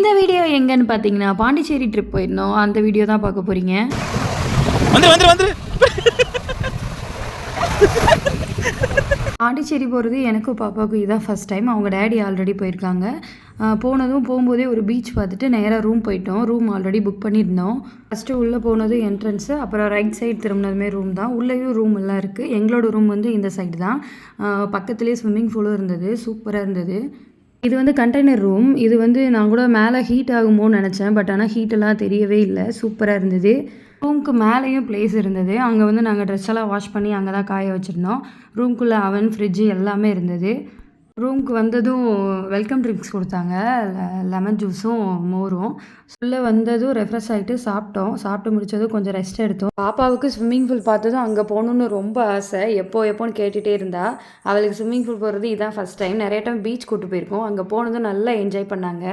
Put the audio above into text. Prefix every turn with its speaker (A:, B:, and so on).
A: இந்த வீடியோ எங்கன்னு பார்த்தீங்கன்னா பாண்டிச்சேரி ட்ரிப் போயிருந்தோம். அந்த வீடியோ தான் பார்க்க போறீங்க. பாண்டிச்சேரி போகிறது எனக்கும் பாப்பாவுக்கும் இதான் ஃபஸ்ட் டைம். அவங்க டேடி ஆல்ரெடி போயிருக்காங்க. போகும்போதே ஒரு பீச் பார்த்துட்டு நேராக ரூம் போயிட்டோம். ரூம் ஆல்ரெடி புக் பண்ணியிருந்தோம். ஃபஸ்ட்டு உள்ளே போனது என்ட்ரன்ஸு, அப்புறம் ரைட் சைடு திரும்பினதுமே ரூம் தான். உள்ளேயும் ரூம் எல்லாம் இருக்குது. எங்களோட ரூம் வந்து இந்த சைடு தான். பக்கத்துலேயே ஸ்விம்மிங் பூலும் இருந்தது. சூப்பராக இருந்தது. இது வந்து கண்டெய்னர் ரூம். இது வந்து நான் கூட மேலே ஹீட் ஆகுமோன்னு நினச்சேன். பட் ஆனால் ஹீட்டெல்லாம் தெரியவே இல்லை. சூப்பராக இருந்தது. ரூமுக்கு மேலேயும் பிளேஸ் இருந்தது. அங்கே வந்து நாங்கள் ட்ரெஸ் எல்லாம் வாஷ் பண்ணி அங்கே தான் காய வச்சுருந்தோம். ரூம்குள்ளே அவன், ஃப்ரிட்ஜு எல்லாமே இருந்தது. ரூமுக்கு வந்ததும் வெல்கம் ட்ரிங்க்ஸ் கொடுத்தாங்க. லெமன் ஜூஸும் மோரும். உள்ளே வந்ததும் ரெஃப்ரெஷ் ஆகிட்டு சாப்பிட்டு முடித்ததும் கொஞ்சம் ரெஸ்ட் எடுத்தோம். பாப்பாவுக்கு ஸ்விம்மிங் பூல் பார்த்ததும் அங்கே போகணுன்னு ரொம்ப ஆசை. எப்போன்னு கேட்டுகிட்டே இருந்தா. அவளுக்கு ஸ்விம்மிங் பூல் போகிறது இதான் ஃபஸ்ட் டைம். நிறைய டைம் பீச் கூட்டு போயிருக்கோம். அங்கே போனதும் நல்லா என்ஜாய் பண்ணாங்க.